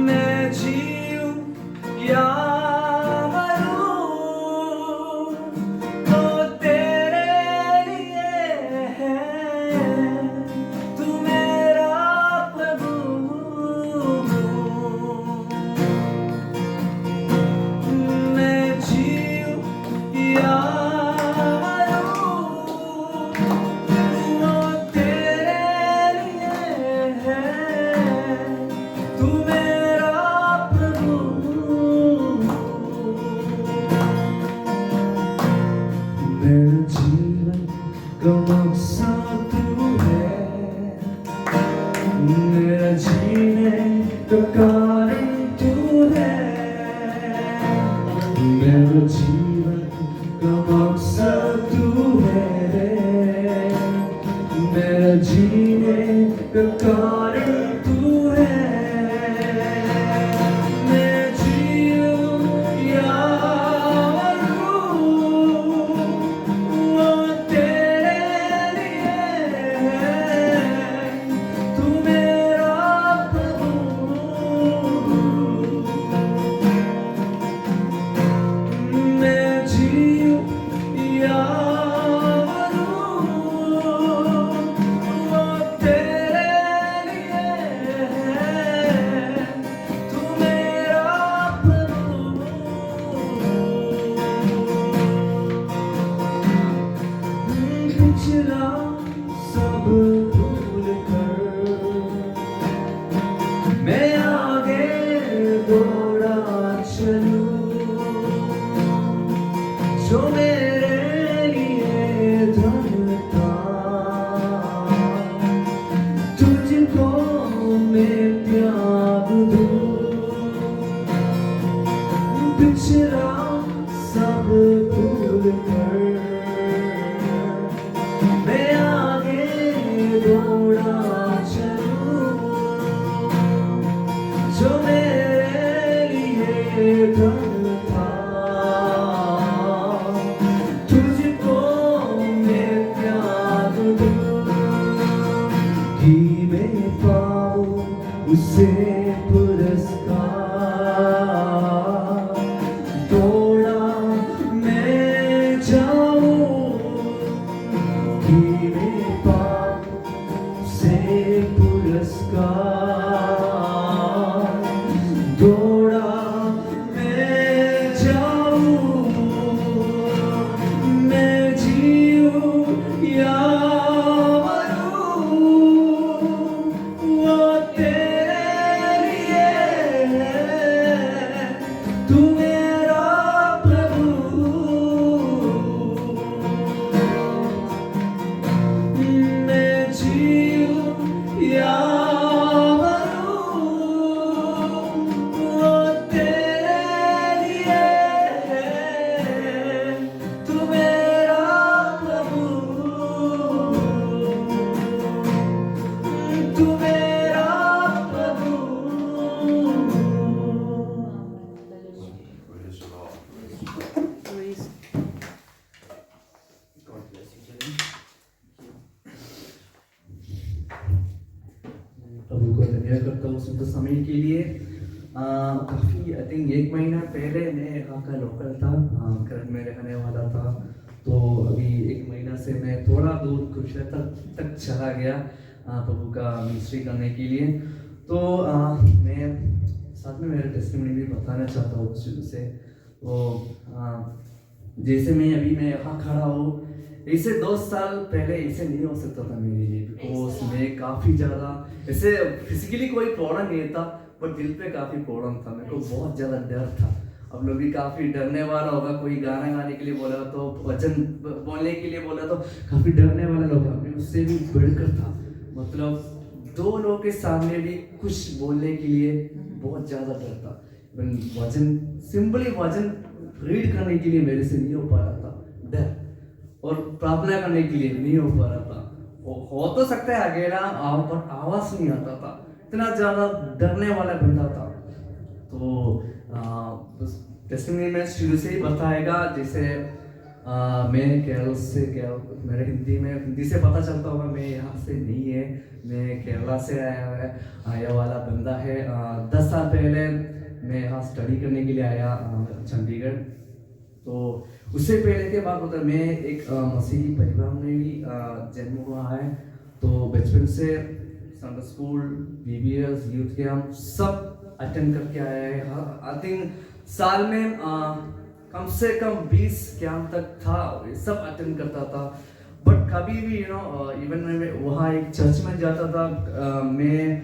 मैं जीऊं या मरूं तो तेरे लिए है, तू मेरा प्रभु। मैं जीऊं या मरूं तो तेरे लिए है, तू मेरा प्रभु। मेरा जीवन का मकसद तू है, मेरा जीने का कारण तू है। मेरा जीवन का मकसद तू है, मेरा जीने का कारण तू है। मैं जीऊं या मरूं वो तेरे लिए है, तू मेरा प्रभु। मैं जीऊं या मरूं वो तेरे लिए है, तू मेरा प्रभु। पिछला सब भूल कर मैं आगे दौड़ा चलूं, जो मेरे लिए धन था तुझको मैं त्याग दूं। पिछला सब भूल कर मैं आगे दौड़ा चलूं, जो मेरे लिए धन था तुझको मैं त्याग दूं। कि मैं पाऊं उसे पुरस्कार, दौड़ा मैं जाऊं। कि मैं पाऊं उसे पुरस्कार, दौड़ा मैं जाऊं। मैं जीऊं या मरूं वो तेरे लिए है, तू मेरा प्रभु। मैं जीऊं या मरूं वो तेरे लिए है, तू मेरा प्रभु। तू मेरा प्रभु। Praise the Lord. God bless you, Jenny. प्रभु को धन्यवाद करता हूँ शुद्ध समय के लिए। काफ़ी आई थिंक 1 महीना पहले मैं यहाँ का लोकल था, करण में रहने वाला था। तो अभी 1 महीना से मैं थोड़ा दूर कुरुक्षेत्र तक चला गया प्रभु का मिनिस्ट्री करने के लिए। तो मैं साथ में मेरा टेस्टिमनी भी बताना चाहता हूँ शुरू से। तो जैसे मैं यहाँ खड़ा हूँ, ऐसे 2 साल पहले ऐसे नहीं हो सकता था मेरे लिए, बिकॉज मैं काफ़ी ज़्यादा ऐसे फिजिकली कोई प्रॉब्लम नहीं था, पर दिल पे काफ़ी प्रॉब्लम था। मेरे को बहुत ज़्यादा डर था। अब लोग भी काफ़ी डरने वाला होगा, कोई गाना गाने के लिए बोला तो वचन बोलने के लिए बोला तो काफ़ी डरने वाला लोग, मैं उससे भी बढ़कर था। मतलब 2 लोगों के सामने भी कुछ बोलने के लिए बहुत ज़्यादा डर था। वचन सिंपली वचन रीड करने के लिए मेरे से नहीं हो पा रहा था, डर, और प्रार्थना करने के लिए नहीं हो पा रहा था। हो तो सकता है अकेला, पर आवाज़ नहीं आता था, इतना ज़्यादा डरने वाला बंदा था। तो टेस्टिमनी में शुरू से ही बताएगा, जैसे मैं केरल से, मेरे हिंदी से पता चलता होगा मैं यहाँ से नहीं है, मैं केरला से आया वाला बंदा है। 10 साल पहले मैं यहाँ स्टडी करने के लिए आया चंडीगढ़। तो उससे पहले के बाद मतलब मैं एक मसीही परिवार में भी जन्म हुआ है। तो बचपन से Sunday school, BBS, youth camp सब अटेंड करके आया है। आई थिंक साल में कम से कम 20 कैंप तक था, सब अटेंड करता था। बट कभी भी इवन मैं वहाँ एक चर्च में जाता था, मैं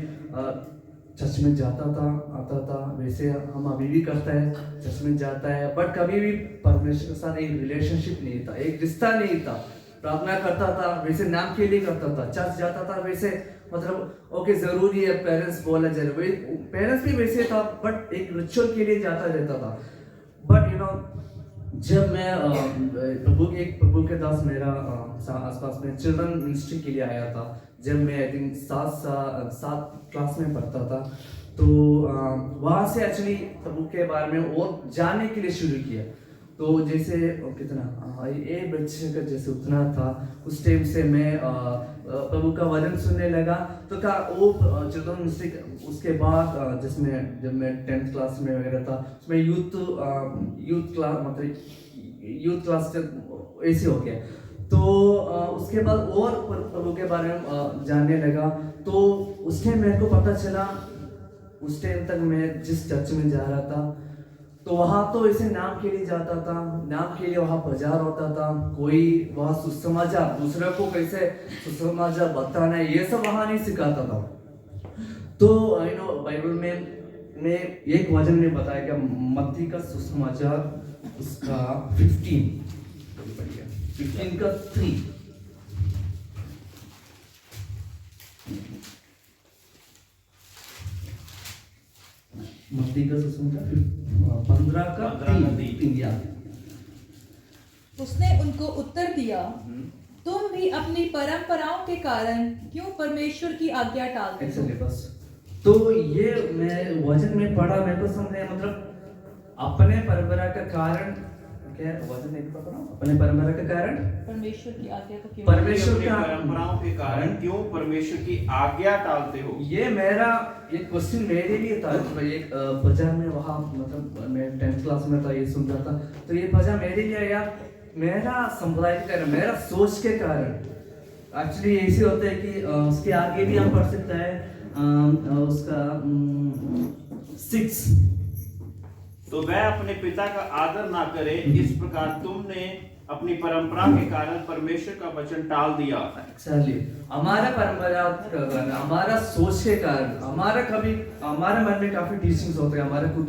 चर्च में जाता था आता था, वैसे हम अभी भी करते हैं, चर्च में जाता है। बट कभी भी परमेश्वर के साथ एक रिलेशनशिप नहीं था, एक रिश्ता नहीं था। प्रार्थना करता था वैसे नाम के लिए करता था, चर्च जाता था वैसे मतलब ओके जरूरी है पेरेंट्स बोला जाए, पेरेंट्स भी वैसे था बट एक रिचुअल के लिए जाता रहता था। बट जब मैं प्रभु के दास मेरा आसपास में चिल्ड्रन मिनिस्ट्री के लिए आया था, जब मैं आई थिंक 7 क्लास में पढ़ता था। तो वहाँ से एक्चुअली प्रभु के बारे में और जानने के लिए शुरू किया। तो जैसे कितना एक बच्चे का जैसे उतना था, उस टाइम से मैं प्रभु का वचन सुनने लगा। तो का वो चिल्ड्रन मिनिस्ट्री उसके बाद जिसमें जब मैं 10th क्लास में वगैरह था, उसमें यूथ क्लास मतलब यूथ क्लास ऐसे हो गया। तो उसके बाद और प्रभु के बारे में जानने लगा। तो उस टाइम मेरे को पता चला, उस टाइम तक मैं जिस चर्च में जा रहा था तो वहाँ तो ऐसे नाम के लिए जाता था, नाम के लिए वहाँ बाजार होता था, कोई वहाँ सुसमाचार दूसरे को कैसे सुसमाचार बताना है ये सब वहाँ नहीं सिखाता था। तो बाइबल में एक वचन में बताया गया मत्ती का सुसमाचार उसका 15 का 3। मत्ती का सुसमाचार 15 का 3। उसने उनको उत्तर दिया, तुम भी अपनी परंपराओं के कारण क्यों परमेश्वर की आज्ञा टालते हो? बस तो ये मैं वचन में पढ़ा, मेरे को समझ आया मतलब अपने परंपरा का कारण क्या वचन एक पढ़ा, अपने परंपरा के कारण परमेश्वर की आज्ञा को क्यों, परमेश्वर की परंपराओं के कारण क्यों परमेश्वर की आज्ञा टालते हो? ये मेरा एक क्वेश्चन मेरे लिए था। एक बजा में वहाँ मतलब मैं 10th क्लास में था, ये सुन रहा था। तो ये बजा मेरे लिए यार मेरा संप्रदाय के कारण, मेरा सोच के कारण। एक्चुअली ऐसे होता है कि उसके आगे भी हम पढ़ सकते हैं उसका 6। तो वह अपने पिता का आदर ना करे, इस प्रकार तुमने अपनी परंपरा के कारण परमेश्वर का वचन टाल दिया। एक्चुअली हमारा परंपरा का कारण, हमारा सोच के कारण, हमारे मन में काफी टीचिंग्स होते हैं, हमारे खुद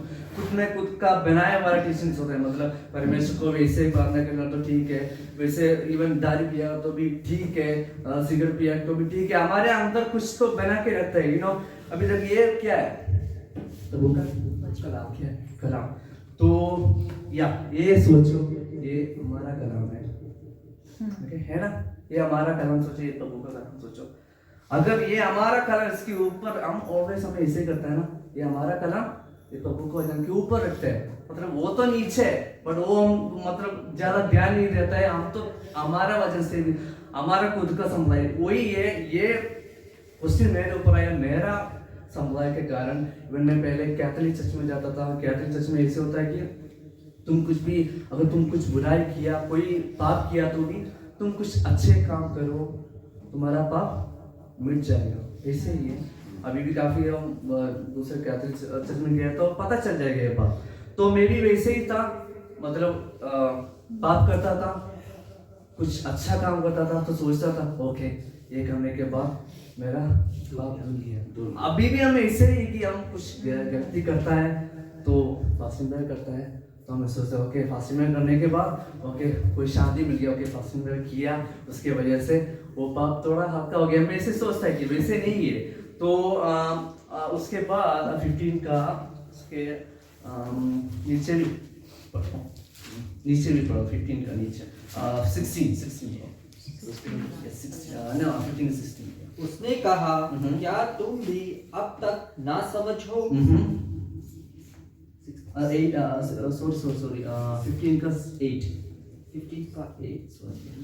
का बनाया हमारा टीचिंग्स होते हैं। मतलब परमेश्वर को वैसे प्रार्थना करना तो ठीक है, वैसे इवन दारू पिया तो भी ठीक है, सिगरेट पिया तो भी ठीक है। हमारे अंदर कुछ तो बना के रखता है अभी तक ये क्या है तो वो कलाम क्या है, कलाम। तो या ये सोचो ये हमारा कलाम है, है ना, ये हमारा कलाम सोचो, ये प्रभु का कलाम सोचो। अगर ये हमारा कलाम, इसके ऊपर हम ऑलवेज हमें ऐसे करता है ना, ये हमारा कलाम ये प्रभु को वचन के ऊपर रखते हैं। मतलब वो तो नीचे है बट वो मतलब ज्यादा ध्यान नहीं देता है। हम तो हमारा वचन से भी हमारा खुद का समुदाय वही है। ये क्वेश्चन मेरे ऊपर आया मेरा समुदाय के कारण। मैं पहले कैथोलिक चर्च में जाता था। कैथोलिक चर्च में ऐसे होता है कि तुम कुछ भी, अगर तुम कुछ बुराई किया, कोई पाप किया तो भी तुम कुछ अच्छे काम करो, तुम्हारा पाप मिट जाएगा। ऐसे ही है। अभी भी काफी हम दूसरे कैथोलिक चर्च में गया तो पता चल जाएगा ये बात। तो मैं भी वैसे ही था, मतलब पाप करता था, कुछ अच्छा काम करता था तो सोचता था ओके ये करने के बाद मेरा पाप धुल गया। अभी भी हम ऐसे ही कि हम कुछ गलती करता है तो फास्टिंग करता है तो हमें सोचते ओके फास्टिंग करने के बाद ओके कोई शांति मिल गया, ओके फास्टिंग किया उसके वजह से वो पाप थोड़ा हल्का हो गया। मैं ऐसे सोचता है कि वैसे नहीं है। तो उसके बाद 15 का उसके नीचे भी पढ़ो 15 का नीचे 16 उसने कहा, क्या तुम भी अब तक ना समझ हो? 15 का 8 15 का 8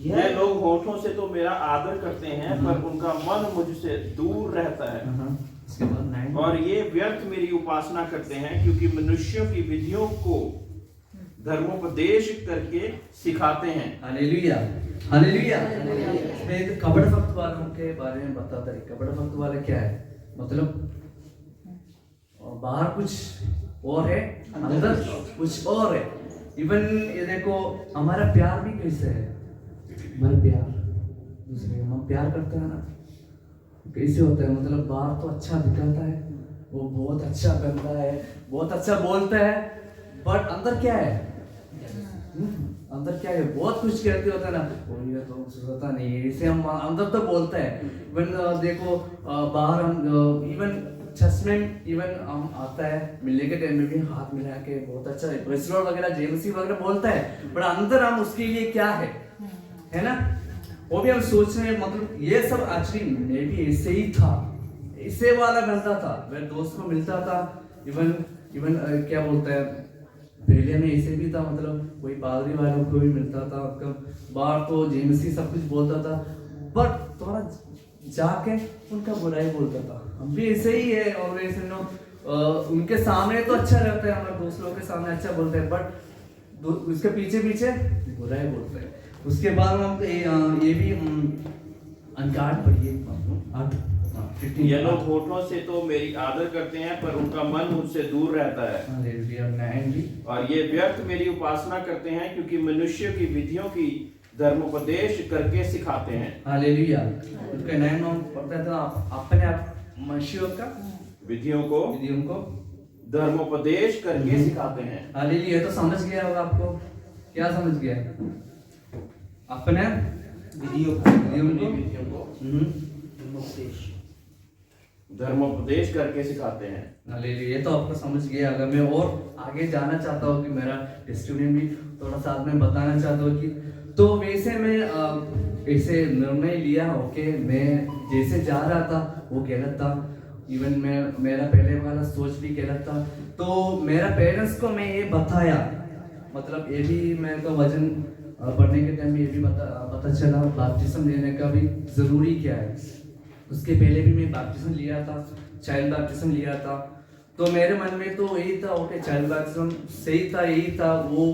ये लोग होठों से तो मेरा आदर करते हैं पर उनका मन मुझसे दूर रहता है। इसके बाद 9 और ये व्यर्थ मेरी उपासना करते हैं क्योंकि मनुष्यों की विधियों को धर्मोपदेश करके सिखाते हैं। Hallelujah hallelujah. इसमें एक कपड़ भक्त वालों के बारे में बताता है। कपड़ भक्त वाले क्या है, मतलब बाहर कुछ और है, अंदर कुछ और है। इवन ये देखो हमारा प्यार भी कैसे है, हमारा प्यार दूसरे हम प्यार करते हैं ना, कैसे होता है, मतलब बाहर तो अच्छा दिखाता है, वो बहुत अच्छा करता है, बहुत अच्छा बोलता है, बट अंदर क्या है, अंदर क्या है, बहुत कुछ कहते होता है ना, वो ये तो पता नहीं है, इसे हम अंदर तो बोलते हैं। इवन देखो बाहर हम इवन चर्च में इवन हम आता है मिलने के टाइम में भी हाथ मिला के बहुत अच्छा प्रेसिडेंट वगैरह जेएमसी वगैरह बोलता है, बट अंदर हम उसके लिए क्या है ना, वो भी हम सोच रहे हैं। मतलब ये सब एक्चुअली मैं भी ऐसे ही था, ऐसे वाला बनता था, मैं दोस्त को मिलता था, इवन क्या बोलता है, पहले में ऐसे भी था, मतलब कोई पादरी वालों को भी मिलता था, बाहर तो जेएमसी सब कुछ बोलता था, बट थोड़ा जाके उनका बुराई बोलता था। हम भी ऐसे ही है, और वैसे उनके सामने तो अच्छा रहता है, हमारे दोस्त लोगों के सामने अच्छा बोलते हैं, बट उसके पीछे बुराई बोलते हैं। उसके बाद हम ये भी अनकार्ड पढ़िए 8 ये लोग होठों से तो मेरी आदर करते हैं पर उनका मन मुझसे दूर रहता है। और ये व्यर्थ मेरी उपासना करते हैं क्योंकि मनुष्य की विधियों की धर्मोपदेश करके सिखाते हैं। हालेलुया। उसका नाम हम पढ़ते थे, अपने आप मनुष्यों का विधियों को धर्मोपदेश करके सिखाते हैं। हालेलुया। तो समझ गया होगा आपको, क्या समझ गया, अपने विधियों को धर्मोपदेश करके सिखाते हैं। हालेलुया। ये तो आपको समझ गया। अगर मैं और आगे जाना चाहता हूँ कि मेरा टेस्टिमनी भी थोड़ा साथ में बताना चाहता हूँ कि तो वैसे मैं ऐसे निर्णय लिया हो कि मैं जैसे जा रहा था वो गलत था, इवन मेरा पहले वाला सोच भी गलत था। तो मेरा पेरेंट्स को मैं ये बताया, मतलब ये भी मेरे को वजन पढ़ने के टाइम में ये भी पता चला बैप्टिज्म लेने का भी ज़रूरी क्या है। उसके पहले भी मैं बैप्टिज्म लिया था, चाइल्ड बैप्टिज्म लिया था, तो मेरे मन में तो यही था ओके चाइल्ड बैप्टिज्म सही था, यही था। वो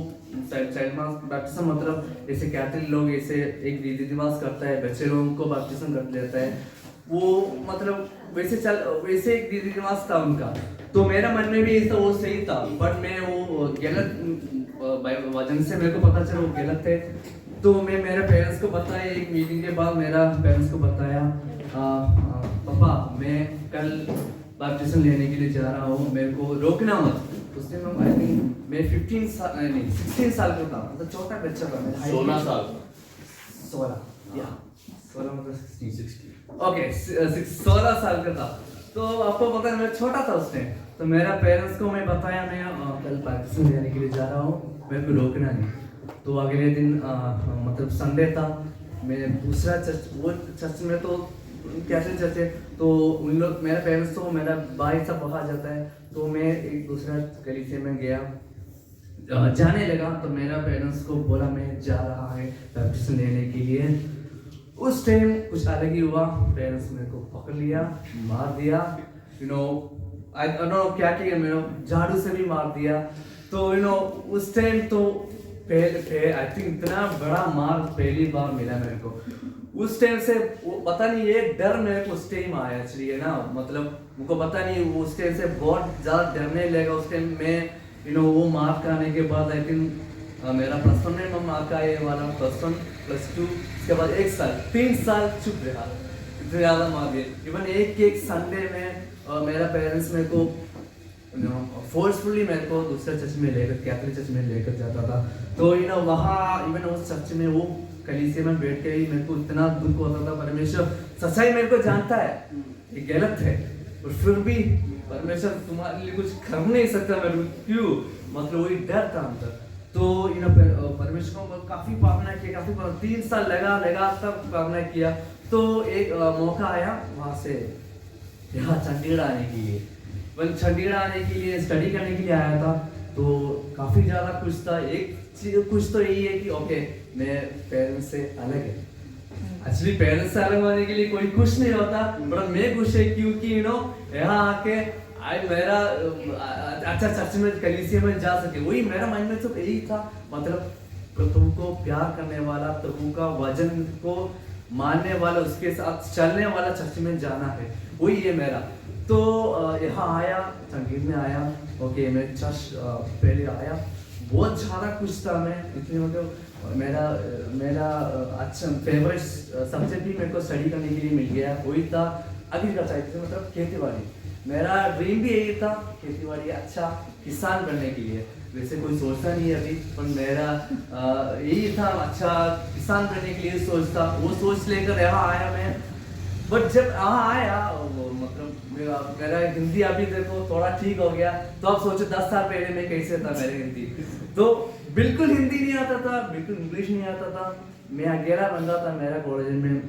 चाइल्ड बैप्टिज्म मतलब ऐसे कैथोलिक लोग ऐसे एक रीति रिवाज करता है, बच्चे लोगों को बैप्टिज्म कर देता है, वो मतलब वैसे एक रीति रिवाज था उनका। तो मेरा मन में भी यही था, वो सही था, बट मैं वो गलत वजन से मेरे को पता चला वो गलत है। तो मैं मेरे पेरेंट्स को बताया, एक मीटिंग के बाद मेरा पेरेंट्स को बताया, पापा मैं कल बैप्टिज्म लेने के लिए जा रहा हूँ, मेरे को रोकना मत। उस दिन मैं 16 साल का था, मतलब छोटा बच्चा था, 16 साल 16 मतलब 16 ओके 16 साल का था। तो आपको पता है मैं छोटा था उस टाइम। तो मेरा पेरेंट्स को मैं बताया मैं कल बैप्टिज्म लेने के लिए जा रहा हूँ, मेरे को रोकना नहीं। तो अगले दिन मतलब संडे था, मैं दूसरा चर्च, वो चर्च में तो कैसे चर्च है, तो उन लोग मेरा पेरेंट्स तो मेरा भाई सब वहाँ जाता है, तो मैं एक दूसरा कलीसिया में गया, जाने लगा। तो मेरा पेरेंट्स को बोला मैं जा रहा है बैप्टिज्म लेने के लिए। उस टाइम कुछ अलग ही हुआ, पेरेंट्स मेरे को पकड़ लिया, मार दिया, आई डोंट नो क्या किया, मेरे झाड़ू से भी मार दिया। तो उस टाइम तो पहले आई थिंक इतना बड़ा मार पहली बार मिला मेरे को। उस टाइम से वो पता नहीं ये डर मेरे को उस टाइम आया एक्चुअली, है ना, मतलब मुझको पता नहीं वो उस टाइम से बहुत ज़्यादा डरने लगा। उस टाइम में वो मार खाने के बाद आई थिंक मेरा +1 में मार का ये वाला +1 +2, इसके बाद 1 साल 3 साल चुप रहा, इतना ज़्यादा मार दिया। इवन एक संडे में मेरा पेरेंट्स मेरे को फोर्सफुली मेरे को दूसरे चर्च में लेकर, कैथोलिक चर्च में लेकर जाता था। तो वहाँ इवन उस चर्च में वो कलीसिया में बैठ के ही मेरे को इतना दुख होता था, परमेश्वर सच्चाई मेरे को जानता है ये गलत है, और फिर भी परमेश्वर तुम्हारे लिए कुछ कर नहीं सकता, मेरे क्यों, मतलब वही डर था अंदर। तो परमेश्वर को काफ़ी प्रार्थना किया, 3 साल लगातार प्रार्थना किया। तो एक मौका आया वहाँ से यहाँ चंडीगढ़ आने के लिए, चंडीगढ़ आने के लिए स्टडी करने के लिए आया था। तो काफ़ी ज़्यादा कुछ था, एक कुछ तो यही है कि ओके मैं पेरेंट्स से अलग है। एक्चुअली पेरेंट्स से अलग होने के लिए कोई खुश नहीं होता, पर मैं खुश है क्योंकि यहाँ आके मेरा अच्छा चर्च में कलीसिया में जा सके। वही मेरा माइंड में तो यही था, मतलब प्रभु को प्यार करने वाला, प्रभु का वचन को मानने वाला, उसके साथ चलने वाला चर्च में जाना है, वही है मेरा। तो यहाँ आया, संगीत में आया, ओके मैं चर्च पहले आया, बहुत ज़्यादा खुश था मैं, इतनी मतलब मेरा अच्छा फेवरेट सब्जेक्ट भी मेरे को स्टडी करने के लिए मिल गया, वही था एग्रीकल्चर, मतलब खेती-बाड़ी। मेरा ड्रीम भी यही था, खेती-बाड़ी अच्छा किसान बनने के लिए। वैसे कोई सोचता नहीं है अभी, पर मेरा यही था, अच्छा किसान बनने के लिए सोचता, वो सोच लेकर यहाँ आया मैं। बट जब यहाँ आया, मतलब मेरा हिंदी अभी देखो थोड़ा ठीक हो गया, तो आप सोचो 10 साल पहले मैं कैसे था मेरे हिंदी। तो बिल्कुल हिंदी नहीं आता था, बिल्कुल इंग्लिश नहीं आता था, मैं अकेला बंदा था मेरा कॉलेज में,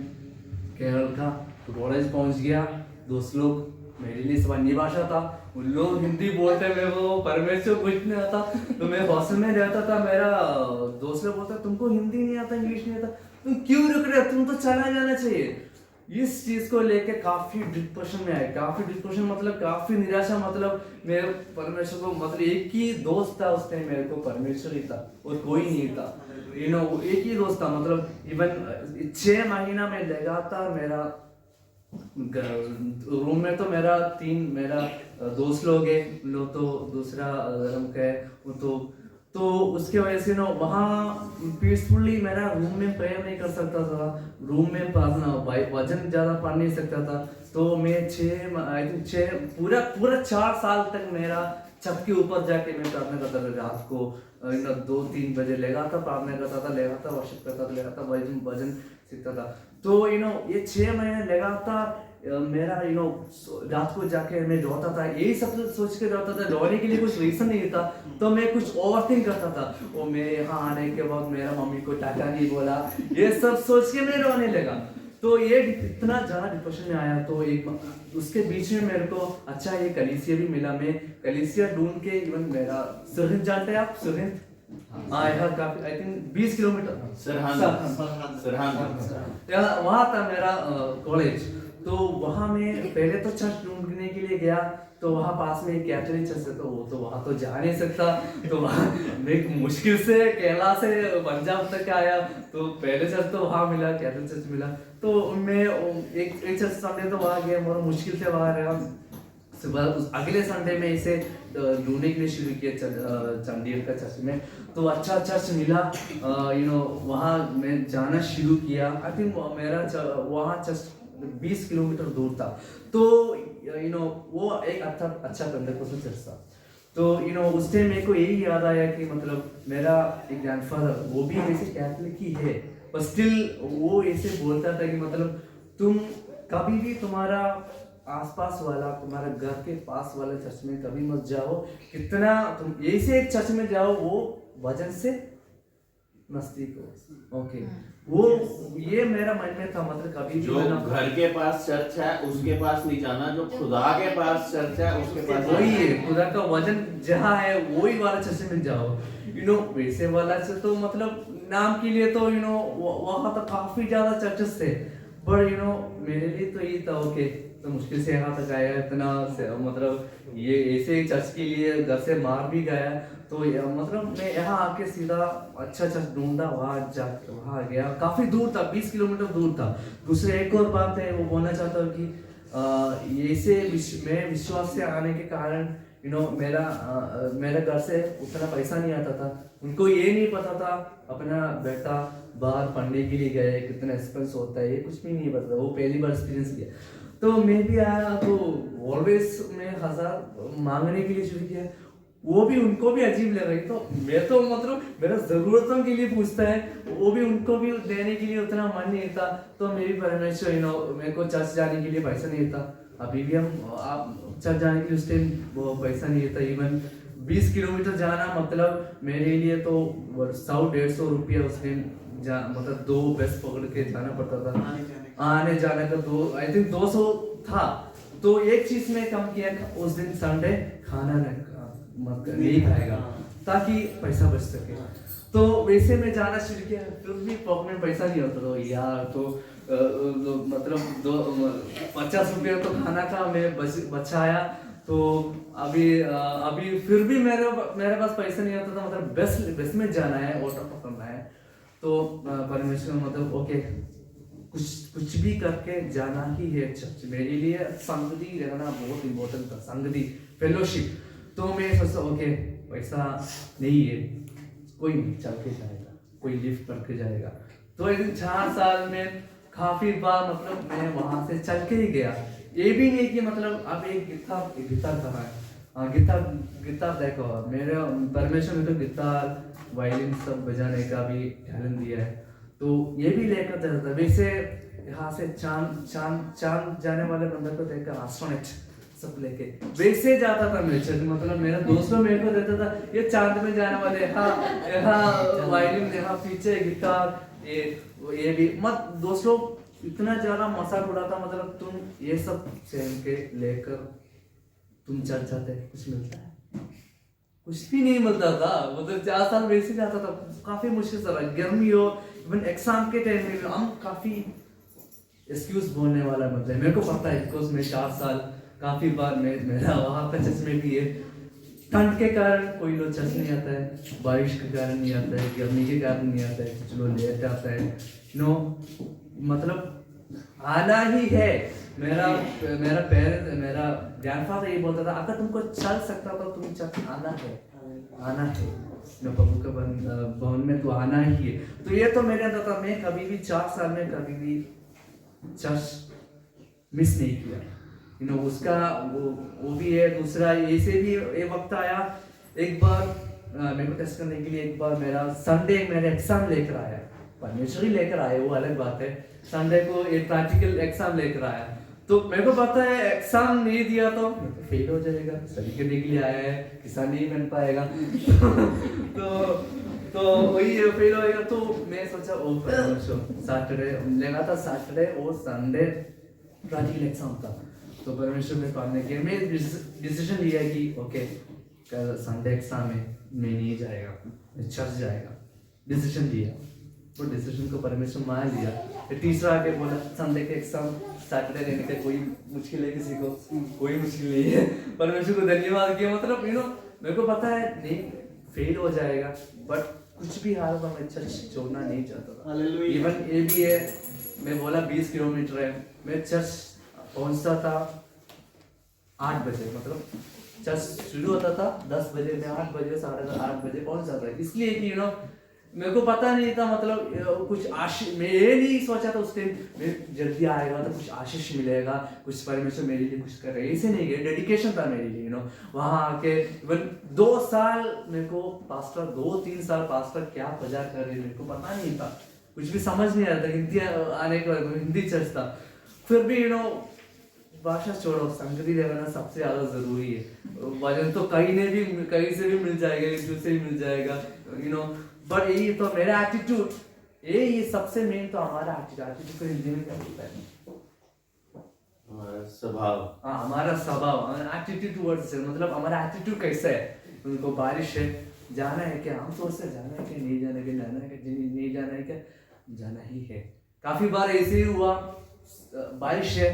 केरल का। तो कॉलेज पहुंच गया, दोस्त लोग मेरे लिए सब अन्य भाषा था, उन लोग हिंदी बोलते, मेरे को परमेश्वर कुछ नहीं आता। तो मैं हॉस्टल में रहता था, मेरा दोस्त लोग बोलता तुमको हिंदी नहीं आता, इंग्लिश नहीं आता, तुम क्यों रुक रहे हो, तुम तो चला जाना चाहिए। इस चीज को लेके काफी डिप्रेशन में आए, काफी डिप्रेशन मतलब काफी निराशा, मतलब मेरे परमेश्वर को, मतलब एक ही दोस्त था उस टाइम मेरे को, परमेश्वर ही था और कोई नहीं था, एक ही दोस्त था। मतलब इवन 6 महीना में लगातार मेरा रूम में तो मेरा दोस्त लोग है, लोग तो दूसरा धर्म का है, तो उसके वजह से वहाँ पीसफुली मेरा रूम में प्रेयर नहीं कर सकता था, रूम में वचन ज़्यादा पढ़ नहीं सकता था। तो मैं 6 पूरा 4 साल तक मेरा छत के ऊपर जाके मैं प्रार्थना करता था, रात को 2-3 बजे लगातार प्रार्थना करता था, लगातार वर्शिप करता था, लगातार वचन सीखता था। तो ये 6 महीने लगातार मेरा रात को जाके मैं रोता था, यही सब सोच के रोता था, रोने के लिए कुछ रीजन नहीं था, तो मैं कुछ ओवरथिंक करता था। वो मैं यहाँ आने के बाद मेरा मम्मी को टाका नहीं बोला, ये सब सोच के मैं रोने लगा। तो ये इतना ज़्यादा डिप्रेशन में आया। तो एक उसके बीच में मेरे को अच्छा ये कलीसिया भी मिला, मैं कलीसिया ढूंढ के, इवन मेरा सुरहिंद जानते हैं आप, सुरहिंद यहाँ काफी आई थिंक 20 किलोमीटर वहाँ था मेरा कॉलेज। तो वहाँ मैं पहले तो चर्च ढूंढने के लिए गया, तो वहाँ पास में एक कैथोलिक चर्च है, तो वो तो वहाँ तो जा नहीं सकता, तो वहाँ मैं मुश्किल से केरला से पंजाब तक आया, तो पहले चर्च तो वहाँ मिला, कैथोलिक चर्च मिला। तो मैं एक चर्च संडे तो वहाँ गया, बहुत मुश्किल से वहाँ रहा। सुबह अगले संडे में इसे ढूंढने के लिए शुरू किया चंडीगढ़ का चर्च में, तो अच्छा चर्च मिला, वहाँ मैं जाना शुरू किया। आई थिंक मेरा वहाँ चर्च 20 किलोमीटर दूर था, तो वो एक अच्छा पेंटेकोस्टल चर्च था। तो उस टाइम मेरे को यही याद आया कि मतलब मेरा एक ग्रैंडफादर, वो भी वैसे कैथोलिक ही है, पर स्टिल वो ऐसे बोलता था कि मतलब तुम कभी भी तुम्हारा आसपास वाला, तुम्हारा घर के पास वाले चर्च में कभी मत जाओ, कितना तुम ऐसे एक चर्च में जाओ वो वजन से नजदीक हो। ओके, वो ये मेरा मन में था, मतलब कभी जो घर के पास चर्च है उसके पास नहीं जाना, जो खुदा के पास चर्च है उसके पास वही है, खुदा का वचन जहाँ है वही वाला चर्च में जाओ। वैसे वाला चर्च तो मतलब नाम के लिए तो वहाँ तो काफी ज्यादा चर्चेस थे, पर मेरे लिए तो ये था ओके, तो मुश्किल से यहाँ तक आया, इतना मतलब ये ऐसे चर्च के लिए घर से मार भी गया, तो मतलब मैं यहाँ आके सीधा अच्छा चर्च ढूंढा, वहाँ गया, काफी दूर था, 20 किलोमीटर दूर था। दूसरे एक और बात है वो बोलना चाहता हूँ कि ऐसे मैं विश्वास से आने के कारण मेरा घर से उतना पैसा नहीं आता था, उनको ये नहीं पता था अपना बेटा बाहर पढ़ने के लिए गए, कितना एक्सपेंस होता है, ये कुछ भी नहीं पता था, वो पहली बार एक्सपीरियंस किया। तो मैं भी आया, तो ऑलवेज मैं 1000 मांगने के लिए शुरू किया, वो भी उनको भी अजीब लग रही। तो मैं तो मतलब मेरा जरूरतों के लिए पूछता है, वो भी उनको भी देने के लिए उतना मन नहीं था। तो मेरी परमेश्वर मेरे को चर्च जाने के लिए पैसा नहीं था, अभी भी आप चर्च जाने के लिए उस टाइम वो पैसा नहीं था, इवन 20 किलोमीटर जाना मतलब मेरे लिए तो 100-150 रुपया उस टाइम मतलब 2 बस पकड़ के जाना पड़ता था, आने जाने का 200 था। तो एक चीज में कम किया, उस दिन संडे खाना नहीं खाएगा ताकि पैसा बच सके। तो वैसे मैं जाना शुरू किया, फिर भी पॉकेट में पैसा नहीं होता, तो यार तो मतलब 50 रुपये तो खाना का मैं बचाया। तो अभी फिर भी मेरे पास पैसा नहीं होता था, मतलब बस में जाना है, ऑटो पकड़ना है। तो परमेश्वर मतलब ओके, कुछ भी करके जाना ही है चर्च। मेरे लिए संगति रहना बहुत इम्पोर्टेंट था, संगति, फेलोशिप। तो मैं सोचा ओके पैसा नहीं है, कोई नहीं, चल के जाएगा, कोई लिफ्ट करके जाएगा। तो एक 4 साल में काफी बार मतलब मैं वहां से चल के ही गया। ये भी नहीं कि मतलब अब एक गिटार कहाँ है, हाँ गिटार देखो, मेरे परमेश्वर ने तो गिटार वायलिन सब बजाने का भी टैलेंट दिया है, तो ये भी लेकर जाता था। वैसे यहाँ से चांद जाने वाले बंदर को देखकर एस्ट्रोनॉट सब लेके वैसे जाता था मैं चर्च। मतलब मेरा दोस्त मेरे को देता था, ये चांद में जाने वाले, यहाँ वायलिन, यहाँ पीछे गिटार, ये भी मत। दोस्त लोग इतना ज्यादा मजाक उड़ाता, मतलब तुम ये सब सेम के लेकर तुम चर्च जाते, कुछ मिलता है? कुछ भी नहीं मिलता था। मतलब 4 साल वैसे जाता था, काफी मुश्किल था। गर्मी हो, इवन एग्जाम के टाइम में हम काफी एक्सक्यूज बोलने वाला मतलब मेरे को पता है, बिकॉज मैं 4 साल काफी बार मेरा वहाँ पे चर्च में भी है। ठंड के कारण कोई लोग चर्च नहीं आता है, बारिश के कारण नहीं आता है, गर्मी के कारण नहीं आता है, कुछ लोग लेट आता है। मतलब आना ही है। मेरा ग्रैंडफादर ये बोलता था, अगर तुमको चल सकता तो तुम चर्च आना है प्रभु के भवन में तो आना ही है। तो ये तो मेरे अंदर था। मैं कभी भी 4 साल में कभी भी चर्च मिस नहीं किया। उसका वो भी है। दूसरा ऐसे भी एक वक्त आया, एक बार मेरे को टेस्ट करने के लिए, एक बार मेरा संडे मेरा एग्जाम लेकर आया, परमेश्वर ही लेकर आए, वो अलग बात है। संडे को एक प्रैक्टिकल एग्जाम लेकर आया, तो मेरे को पता है एग्जाम नहीं दिया तो फेल हो जाएगा, स्टडी करने के लिए आया है, किसान नहीं बन पाएगा। तो वही फेल होएगा। तो मैं सोचा ओ परमेश्वर, सैटरडे लगा था, सैटरडे और संडे प्रैक्टिकल एग्जाम था। तो परमेश्वर में पढ़ने के मैं डिसीजन लिया कि ओके कल संडे एग्जाम में मैं नहीं जाएगा, मैं चर्च जाएगा। डिसीजन लिया, वो डिसीजन को परमेश्वर मान लिया। फिर तीसरा आके बोला संडे के एग्जाम सैटरडे लेने का कोई मुश्किल है किसी को? कोई मुश्किल नहीं है। परमेश्वर को धन्यवाद किया। मतलब मेरे को पता है नहीं फेल हो जाएगा, बट कुछ भी हाल में मैं चर्च छोड़ना नहीं चाहता था। इवन ये भी है, मैं बोला 20 किलोमीटर है, मैं चर्च पहुंचता था 8 बजे। मतलब चर्च शुरू होता था 10 बजे, मैं 8 बजे 8:30 बजे पहुंच जाता है। इसलिए कि मेरे को पता नहीं था, मतलब कुछ आशीष, मैं ये नहीं सोचा था उस टाइम मैं जल्दी आएगा तो कुछ आशीष मिलेगा, कुछ परमेश्वर मेरे लिए कुछ कर रहे हैं, ऐसे नहीं गए। डेडिकेशन था मेरे लिए। वहाँ आके इवन 2 साल मेरे को पास्टर, 2-3 साल पास्टर क्या प्रचार कर रहे मेरे को पता नहीं था, कुछ भी समझ नहीं आ रहा था। हिंदी आने के बाद हिंदी चर्च था, फिर भी भाषा छोड़ो, संगति रहना सबसे ज्यादा जरूरी है। वजन तो कहीं से भी मिल जाएगा, यूट्यूब से भी मिल जाएगा, बट यही तो मेरा एटीट्यूड, ये सबसे मेन तो हमारा एटीट्यूड को हिंदी में क्या बोलता है? हमारा स्वभाव। हाँ, हमारा स्वभाव, एटीट्यूड टुवर्ड्स, मतलब हमारा एटीट्यूड कैसा है। उनको बारिश है, जाना है क्या? हम सोचते जाना है क्या, नहीं जाना है क्या, जाना है क्या, नहीं जाना है क्या, जाना ही है। काफी बार ऐसे ही हुआ, बारिश है,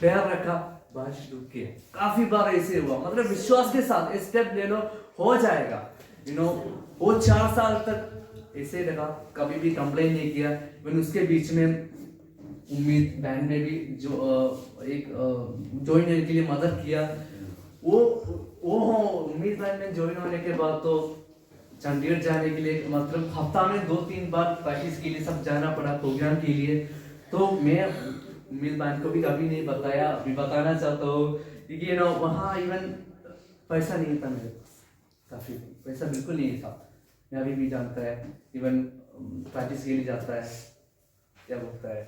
पैर रखा, बारिश रुक गई। काफी बार ऐसे हुआ। मतलब विश्वास के साथ स्टेप ले लो, हो जाएगा। वो 4 साल तक ऐसे लगा, कभी भी कंप्लेन नहीं किया। मैंने उसके बीच में उम्मीद बहन ने भी जो एक ज्वाइन होने के लिए मदद किया। वो उम्मीद बहन में ज्वाइन होने के बाद तो चंडीगढ़ जाने के लिए, मतलब हफ्ता में 2-3 बार प्रैक्टिस के लिए सब जाना पड़ा प्रोग्राम के लिए। तो मैं उम्मीद बहन को भी कभी नहीं बताया, अभी बताना चाहता हूँ, क्योंकि वहाँ इवन पैसा नहीं था मेरे पास, काफी पैसा बिल्कुल नहीं था। मैं अभी भी जानता है, इवन प्रैक्टिस के लिए जाता है, क्या बोलता है,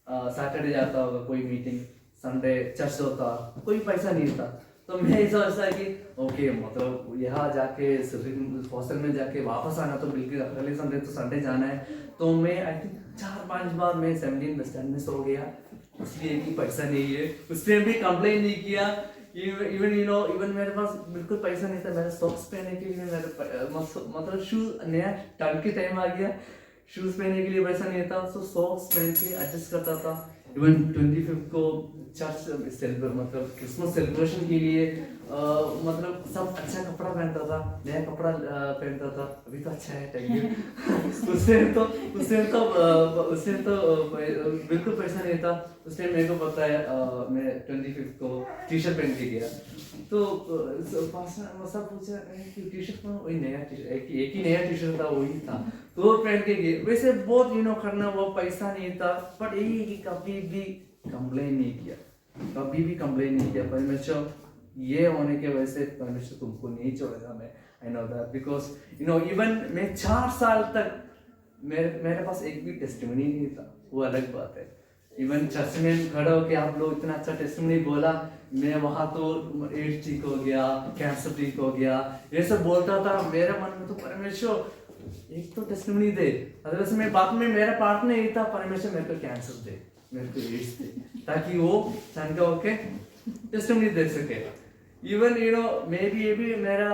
सैटरडे जाता होगा कोई मीटिंग, संडे चर्च होता, कोई पैसा नहीं था। तो मैं ऐसा है कि ओके, मतलब यहाँ जाके हॉस्टल में जाके वापस आना तो बिल्कुल अगले संडे तो संडे जाना है। तो मैं आई थिंक 4-5 बार मैं 17 बस स्टैंड में सो गया, इसलिए कि पैसा नहीं है। उस टाइम भी कंप्लेन नहीं किया, इवन इवन मेरे पास बिल्कुल पैसा नहीं था मेरे सॉक्स पहनने के लिए, मेरे मतलब शूज नया ठंड के टाइम आ गया, शूज पहनने के लिए पैसा नहीं था, तो सॉक्स पहन के एडजस्ट करता था। इवन 25 को चर्च मतलब क्रिसमस सेलिब्रेशन के लिए मतलब सब अच्छा कपड़ा पहनता था, नया कपड़ा पहनता था। अभी तो अच्छा है, थैंक यू। उससे तो बिल्कुल पैसा नहीं था उस टाइम। मेरे को पता है मैं 25 को टी शर्ट पहन के गया, तो सब पूछा कि टी शर्ट वही नया टी शर्ट, एक ही नया टी शर्ट था, वही था, तो वो पहन के गए। वैसे बहुत करना, वो पैसा नहीं था, बट यही कि कभी भी कंप्लेन नहीं किया, कभी भी कंप्लेन नहीं किया। परमेश्वर ये होने के वजह से परमेश्वर तुमको नहीं छोड़ेगा, मैं I know that, because even मैं 4 साल तक मेरे पास एक भी टेस्टिमनी नहीं था, वो अलग बात है। इवन चर्च में खड़ा होके आप लोग इतना अच्छा टेस्टिमनी बोला, मैं वहाँ तो एड्स ठीक हो गया, कैंसर ठीक हो गया, ये सब बोलता था। मेरे मन में तो परमेश्वर एक तो टेस्टिमनी दे, अदरवाइज मैं बाद में मेरा पार्ट नहीं था, परमेश्वर मेरे को कैंसर दे, मेरे को एड्स दे, ताकि वो चंगा होके टेस्टिमनी दे सके। इवन मे बी ये भी मेरा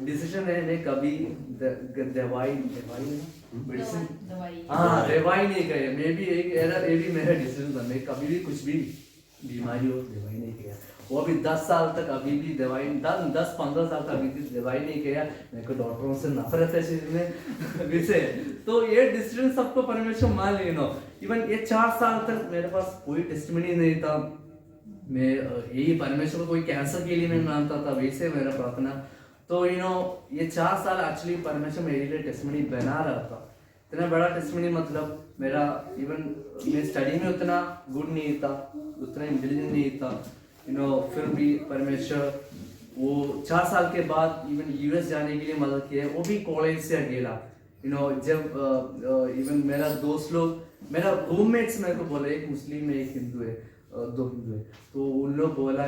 डिसीजन है, मैं कभी दवाई नहीं करे, मे बी ये भी मेरा डिसीजन था, मैं कभी भी कुछ भी बीमारी हो दवाई नहीं किया। वो भी 10 साल तक अभी भी दवाई 10-15 साल तक अभी भी दवाई नहीं किया। मेरे को डॉक्टरों से नफरत है चीज में वैसे, तो ये डिसीजन सबको परमेश्वर मान लेना। इवन ये 4 साल तक मेरे पास कोई टेस्टिमनी नहीं था, मैं यही परमेश्वर को कोई कैंसर के लिए मैं मानता था, वैसे मेरा प्रार्थना। तो ये 4 साल एक्चुअली परमेश्वर मेरे लिए टेस्टिमनी बना रहा था, इतना बड़ा टेस्टिमनी। मतलब मेरा इवन मैं स्टडी में उतना गुड नहीं था, उतना इंटेलिजेंट नहीं था, फिर भी परमेश्वर वो 4 साल के बाद इवन यूएस जाने के लिए मदद किया, वो भी कॉलेज से अकेला। जब इवन मेरा दोस्त लोग, मेरा रूममेट्स मेरे को बोला, एक मुस्लिम है एक हिंदू है, 2 हिंदू है, तो उन लोग बोला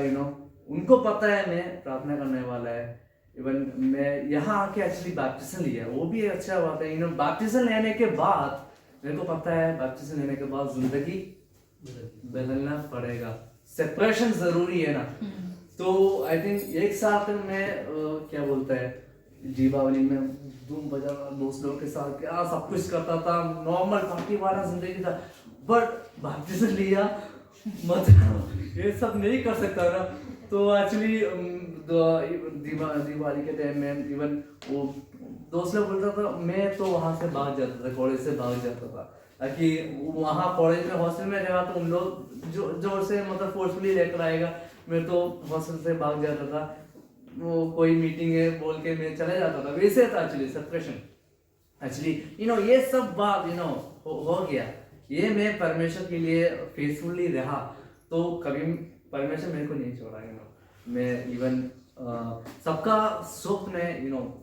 उनको पता है मैं प्रार्थना करने वाला है। इवन मैं यहाँ आके एक्चुअली बैप्टिज्म लिया, वो भी अच्छा बात है। बैप्टिज्म लेने के बाद मेरे को पता है बैप्टिज्म लेने के बाद जिंदगी बदलना पड़ेगा, सेपरेशन जरूरी है ना। तो आई थिंक 1 साल तक मैं क्या बोलता है, दीपावली में धूम बजाना दोस्त लोगों के साथ क्या सब कुछ करता था, नॉर्मल पार्टी वाला जिंदगी था। बट बैप्टिज्म लिया मतलब ये सब नहीं कर सकता ना। तो एक्चुअली दिवाली के टाइम में इवन वो दोस्त लोग बोलता था, मैं तो वहाँ से भाग जाता था, कॉलेज से भाग जाता था, ताकि वहाँ कॉलेज में हॉस्टल में रहा तो उन लोग जोर से मतलब फोर्सफुली लेकर आएगा, मैं तो हॉस्टल से भाग जाता था। वो कोई मीटिंग है बोल के मैं चले जाता था, वैसे था एक्चुअली सेपरेशन। एक्चुअली ये सब बात हो गया, ये मैं परमेश्वर के लिए फेथफुली रहा, तो कभी परमेश्वर मेरे को नहीं छोड़ा। मैं इवन सबका स्वप्न है,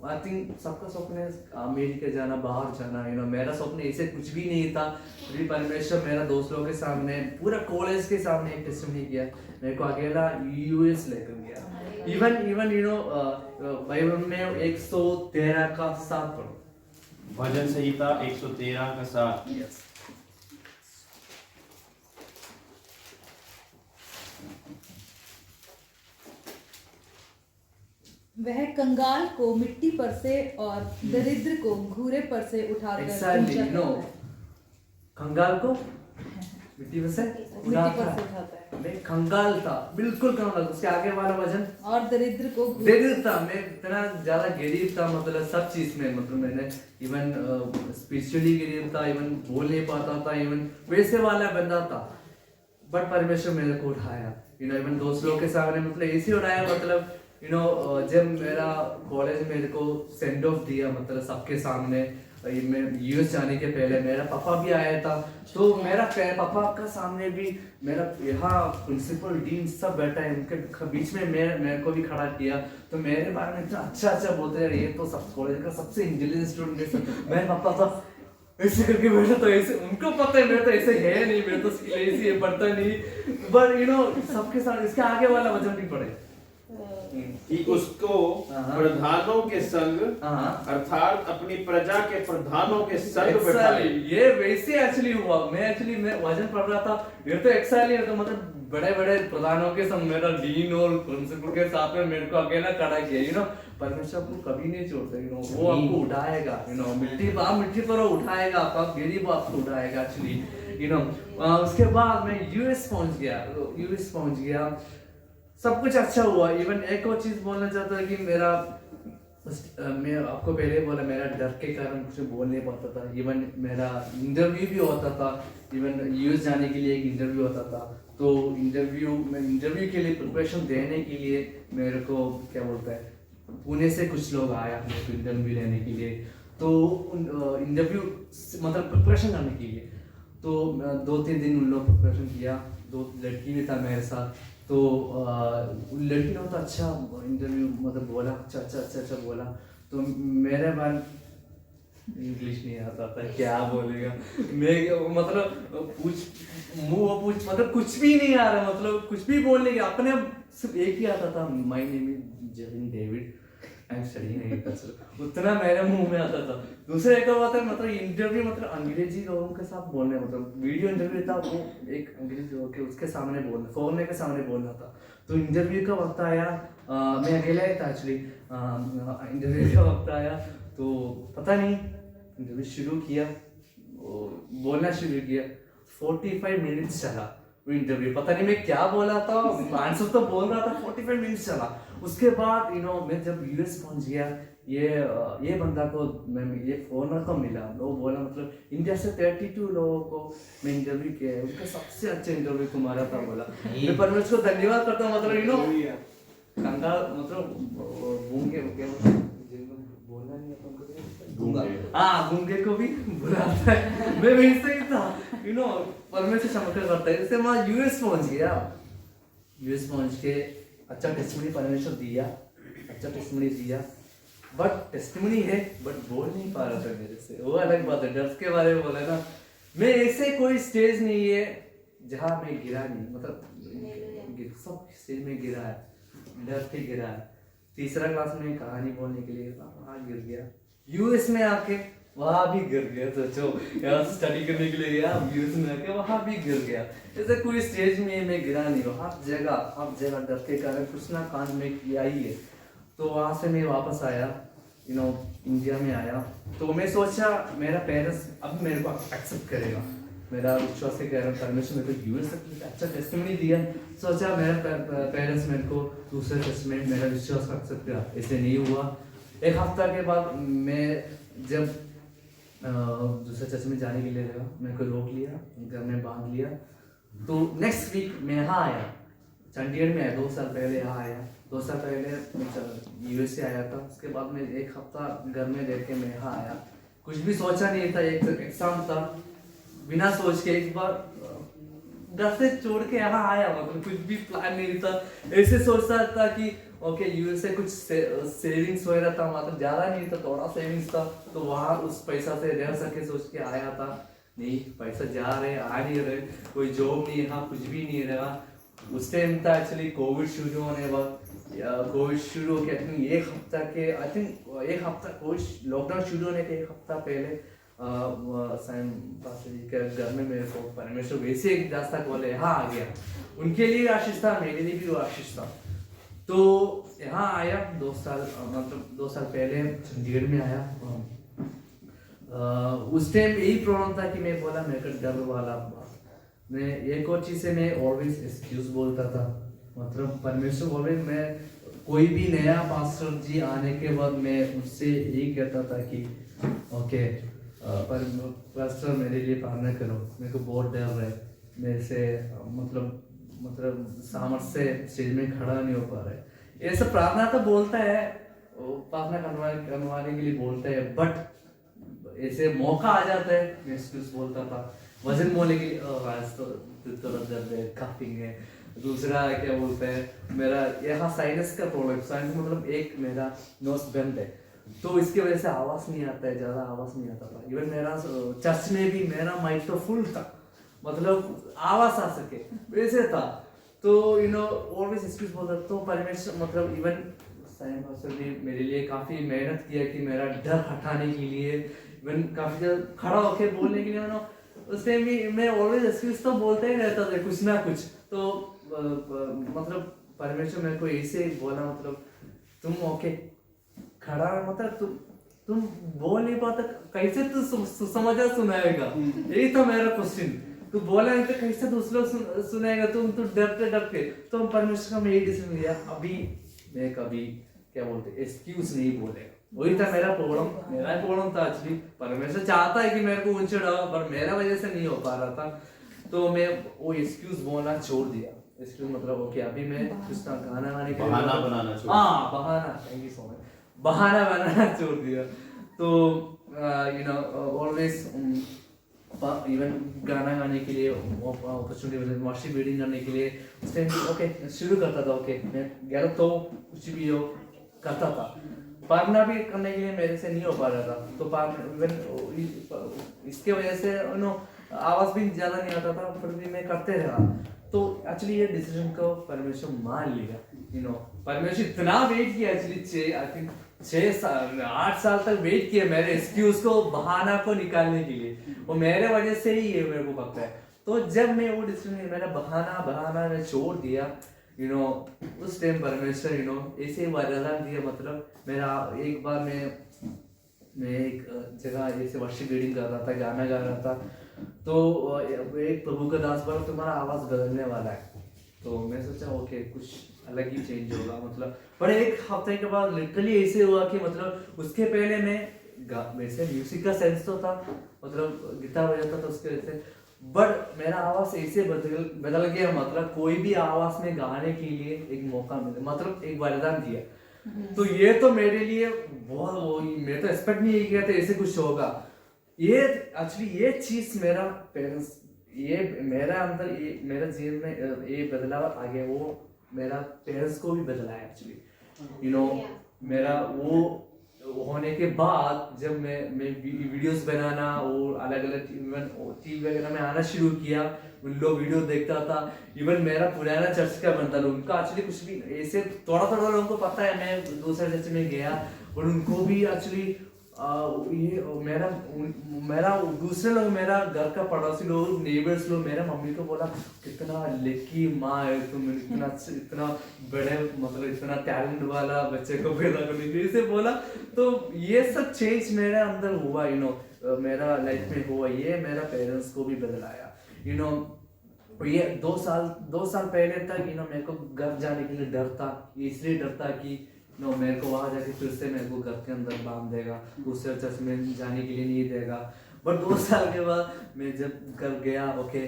आई थिंक सबका स्वप्न है अमेरिका जाना, बाहर जाना। मेरा स्वप्न ऐसे कुछ भी नहीं था, अभी परमेश्वर मेरा दोस्तों के सामने, पूरा कॉलेज के सामने एक टेस्टिमनी किया, मेरे को अकेला यूएस लेकर गया। इवन बाइबल में 113 का 7 पढ़ो, भजन संहिता 113 का 7। यस। वह कंगाल को मिट्टी पर से और दरिद्र को घूरे पर से उठाकर Exactly, कंगाल को मिट्टी पर से उठाता है। मैं कंगाल था, बिल्कुल कंगाल। उसके आगे वाला वजन, और दरिद्र को दरिद्र था। मैं इतना ज्यादा गरीब था, मतलब सब चीज में, मतलब मैंने इवन स्पिरिचुअली गरीब था, इवन बोल नहीं पाता था, इवन वैसे वाला बंदा था। बट परमेश्वर मेरे को उठाया, इवन दोस्त लोग के सामने, मतलब ऐसे उठाया, मतलब जब मेरा कॉलेज मेरे को सेंड ऑफ दिया, मतलब सबके सामने, मैं यूएस जाने के पहले मेरा पापा भी आया था, तो मेरा पापा का सामने भी मेरा यहाँ प्रिंसिपल डीन सब बैठा है, उनके बीच में मेरे को भी खड़ा किया। तो मेरे बारे में इतना अच्छा बोलते हैं, ये तो सब कॉलेज का सबसे इंटेलिजेंट स्टूडेंट है। मेरे पापा तो ऐसे करके बैठा, तो ऐसे उनको पता है मेरा तो ऐसे है नहीं, मेरा तो स्किल ऐसी है, पढ़ता नहीं। बट सबके साथ इसके आगे वाला वजन भी पड़े कि उसको प्रधानों के संग, अर्थात अपनी प्रजा के प्रधानों के संग बैठाए। ये वैसे एक्चुअली हुआ। मैं वजन पढ़ रहा था, ये तो एक्चुअली तो मतलब बड़े बड़े प्रधानों के संग मेरा डीन और प्रिंसिपल के साथ में मेरे को अकेला खड़ा किया, यू नो परमेश्वर आपको कभी नहीं छोड़ता, यू नो वो आपको उठाएगा, यू नो मिट्टी पर उठाएगा, आपका गरीब आपको उठाएगा एक्चुअली, यू नो। उसके बाद मैं यूएस पहुंच गया, सब कुछ अच्छा हुआ। इवन एक और चीज बोलना चाहता हूँ कि मैं आपको पहले बोला मेरा डर के कारण कुछ बोल नहीं पाता था। इवन मेरा इंटरव्यू भी होता था, इवन यूएस जाने के लिए एक इंटरव्यू होता था, तो इंटरव्यू के लिए प्रिपरेशन देने के लिए मेरे को क्या बोलता है पुणे से कुछ लोग आया मेरे को इंटरव्यू लेने के लिए, तो इंटरव्यू मतलब प्रिपरेशन करने के लिए, तो 2-3 दिन उन लोग प्रिपरेशन किया। 2 लड़की भी था मेरे साथ, तो लड़की ने तो अच्छा इंटरव्यू मतलब बोला, अच्छा बोला। तो मेरे बारे इंग्लिश नहीं आता था, क्या बोलेगा मैं मतलब पूछ मतलब कुछ भी नहीं आ रहा, मतलब कुछ भी बोलने के अपने सिर्फ एक ही आता था, my name is Jevin David I am studying agriculture, उतना मेरे मुंह में आता था। दूसरा एक और बात है मतलब इंटरव्यू मतलब अंग्रेजी लोगों के साथ बोलने, मतलब वीडियो इंटरव्यू था वो एक अंग्रेजी लोगों के उसके सामने बोलना, फॉरनर के सामने बोलना था। तो इंटरव्यू का वक्त आया, मैं अकेला ही था एक्चुअली, इंटरव्यू का वक्त आया तो पता नहीं इंटरव्यू शुरू किया, बोलना शुरू किया, 45 मिनट्स चला वो इंटरव्यू, पता नहीं मैं क्या बोला था, आंसर तो बोल रहा था, 45 मिनट्स चला। उसके बाद यू नो मैं जब यूएस पहुंच गया, ये बंदा को मैं ये फॉरनर को मिला, वो बोला मतलब इंडिया से 32 लोगों को मैं इंटरव्यू किया, उनका सबसे अच्छा इंटरव्यू तुम्हारा था बोला। मैं परमेश्वर को धन्यवाद करता हूँ, मतलब यू नो कंगाल मतलब बोलना नहीं गूंगे को भी बुलाता है, मैं वैसे ही था, यू नो परमेश्वर चमत्कार करता है। इससे मैं यूएस पहुंच गया, यूएस पहुंच के अच्छा टेस्टिमनी परमेश्वर दिया, अच्छा टेस्टिमनी दिया, बट टेस्टिमनी है बट बोल नहीं पा रहा था मेरे से, वो अलग बात है। डर के बारे में बोला ना, मैं ऐसे कोई स्टेज नहीं है जहाँ मैं गिरा नहीं, मतलब सब स्टेज में गिरा है, डर के गिरा है। 3रा क्लास में कहानी बोलने के लिए वहाँ गिर गया, यूएस में आके वहाँ भी गिर गया, सोचो यहाँ स्टडी करने के लिए गया, यूएस में आके वहाँ भी गिर गया। ऐसे कोई स्टेज में मैं गिरा नहीं, हर जगह डर के कारण कुछ ना कांड में किया ही है। तो वहाँ से मैं वापस आया, यू नो इंडिया में आया, तो मैं सोचा मेरा पेरेंट्स अब मेरे को एक्सेप्ट करेगा, मेरा विश्वास से कह रहा परमेश्वर मेरे को यूएस तक अच्छा टेस्टिमनी दिया, सोचा मेरा पेरेंट्स मेरे को दूसरे टेस्ट में मेरा विश्वास को एक्सेप्ट किया। ऐसे नहीं हुआ। 1 हफ्ता के बाद मैं जब दूसरे चर्च में जाने के लिए लगा, मेरे को रोक लिया, घर में बांध लिया। तो नेक्स्ट वीक मैं यहाँ आया, चंडीगढ़ में आया, 2 साल पहले यहाँ आया, 2 साल पहले मैं यूएस से आया था। उसके बाद मैं 1 हफ्ता घर में रह के मैं यहाँ आया, कुछ भी सोचा नहीं था, एक एग्जाम था, बिना सोच के एक बार घर से छोड़ के यहाँ आया, मतलब कुछ भी प्लान नहीं था, ऐसे सोचता था कि ओके यूएस से कुछ सेविंग्स वगैरह था, मतलब ज़्यादा नहीं था, थोड़ा सेविंग्स था, तो वहाँ उस पैसा से रह सके सोच के आया था। नहीं, पैसा जा रहे आ नहीं रहे, कोई जॉब नहीं, यहाँ कुछ भी नहीं रहा। उस टाइम था एक्चुअली कोविड शुरू होने बाद, कोविड शुरू हो के आई थिंक 1 हफ्ता के कोविड लॉकडाउन शुरू होने के 1 हफ्ता पहले घर में मेरे को परमेश्वर वैसे एक रास्ता बोले यहाँ आ गया। उनके लिए आशीष था, मेरे लिए भी वो आशीष था। तो यहाँ आया 2 साल, मतलब 2 साल पहले चंडीगढ़ में आया। उस टाइम यही प्रॉब्लम था कि मैं बोला मेरे को डर वाला, मैं एक और चीज़ से मैं ऑलवेज एक्सक्यूज बोलता था, मतलब परमेश्वर ऑलवेज मैं कोई भी नया पास्टर जी आने के बाद मैं उससे यही कहता था कि ओके पर पास्टर मेरे लिए प्रार्थना करो, मेरे को बहुत डर है, मेरे से मतलब सामर्थ से स्टेज में खड़ा नहीं हो पा रहा है। ये सब प्रार्थना तो बोलता है, प्रार्थना करवाने के लिए बोलता है, बट ऐसे मौका आ जाता है मैं एक्सक्यूज बोलता था। वजन बोलने के लिए तो दर्द है, काफिंग है। दूसरा क्या बोलते हैं, मेरा यहाँ साइनस का प्रॉब्लम, साइनस मतलब एक मेरा नोज बंद है, तो इसकी वजह से आवाज़ नहीं आता है, ज़्यादा आवाज़ नहीं आता था। इवन मेरा चर्च में भी मेरा माइक तो फुल था, मतलब आवाज़ आ सके वैसे था। तो यू नो ऑलवेज एक्सक्यूज बोलता। तो परमेश्वर मतलब इवन साइम पास्टर ने मेरे लिए काफ़ी मेहनत किया कि मेरा डर हटाने के लिए, इवन काफ़ी खड़ा होकर बोलने के लिए। उस टाइम भी मैं ऑलवेज एक्सक्यूज तो बोलते ही रहता था कुछ ना कुछ। तो मतलब परमेश्वर मेरे को ऐसे बोला, मतलब तुम ओके खड़ा, मतलब तुम बोल नहीं पाता, कैसे तू समझा सुनाएगा? यही था मेरा क्वेश्चन। तू बोला नहीं तो कैसे दूसरों सुनाएगा? तुम डरते तो परमेश्वर का मैं यही डिसीजन लिया, अभी मैं कभी क्या बोलते एक्सक्यूज नहीं बोलेगा। वही था मेरा प्रॉब्लम था एक्चुअली। परमेश्वर चाहता है कि मेरे को ऊंचे उड़ाओ, पर मेरा वजह से नहीं हो पा रहा था, तो मैं वो एक्सक्यूज बोलना छोड़ दिया। एक्सक्यूज मतलब ओके अभी मैं कुछ ना गाना गाने के लिए बहाना बनाना छोड़ दिया। हाँ बहाना, थैंक यू सो मच, बहाना बनाना छोड़ दिया। तो यू नो ऑलवेज इवन गाना गाने के लिए अपॉर्चुनिटी, वर्शिप रीडिंग करने के लिए उस टाइम ओके शुरू करता था। ओके मैं गया तो कुछ भी हो करता था, पारना भी करने के लिए मेरे से नहीं हो पा रहा था, तो इवन इसके वजह से नो आवाज भी ज्यादा नहीं आता था, फिर भी मैं करते रहा। तो एक्चुअली ये डिसीजन को परमेश्वर मान लिया। यू नो परमेश्वर इतना वेट किया एक्चुअली, आई थिंक 8 साल तक वेट किया मेरे एक्सक्यूज को, बहाना को निकालने के लिए। वो मेरे वजह से ही ये मेरे को पता है। तो जब मैं वो डिसीजन, मेरा बहाना मैं छोड़ दिया, यू नो उस टाइम परमेश्वर यू नो ऐसे वरदान दिया। मतलब मेरा एक बार मैं एक जगह ऐसे वर्शिप रीडिंग कर रहा था, गाना गा रहा था, तो एक प्रभु का दास बोला तुम्हारा आवाज बदलने वाला है। तो मैं सोचा ओके कुछ अलग ही चेंज होगा, मतलब पर एक हफ्ते के बाद लिटरली ऐसे हुआ कि मतलब उसके पहले मैं वैसे म्यूजिक का सेंस तो था, मतलब गिटार बजाता था उसके वजह से, बट मेरा आवाज ऐसे बदल गया। मतलब कोई भी आवाज में गाने के लिए एक मौका मिला, मतलब एक वरदान दिया। तो ये तो मेरे लिए बहुत, मैं तो एक्सपेक्ट नहीं किया था ऐसे कुछ होगा। ये एक्चुअली ये चीज मेरा पेरेंट्स, ये मेरा अंदर, ये मेरा जीवन में ये बदलाव आ गया, वो मेरा पेरेंट्स को भी बदला है एक्चुअली। यू नो मेरा वो होने के बाद जब मैं वीडियोस बनाना और अलग अलग इवन टीवी वगैरह में आना शुरू किया, उन लोग वीडियो देखता था। इवन मेरा पुराना चर्च का बनता था, उनका एक्चुअली कुछ भी ऐसे थोड़ा लोगों को पता है, मैं दूसरे चर्च में गया और उनको भी एक्चुअली ये मेरा दूसरे लोग, मेरा घर का पड़ोसी लोग, नेबर्स लोग मेरा मम्मी को बोला कितना लकी माँ है तुम, इतना बड़े मतलब इतना टैलेंट वाला बच्चे को पैदा करने के लिए बोला। तो ये सब चेंज मेरे अंदर हुआ, यू नो मेरा लाइफ में हुआ। ये मेरा पेरेंट्स को भी बदलाया। यू नो ये 2 साल पहले तक यू नो मेरे को घर जाने के लिए डर था, इसलिए डर था कि नो मेरे को वहां जाके फिर से मेरे को घर के अंदर बांध देगा, दूसरे चर्च में जाने के लिए नहीं देगा। बट 2 साल के बाद मैं जब घर गया, ओके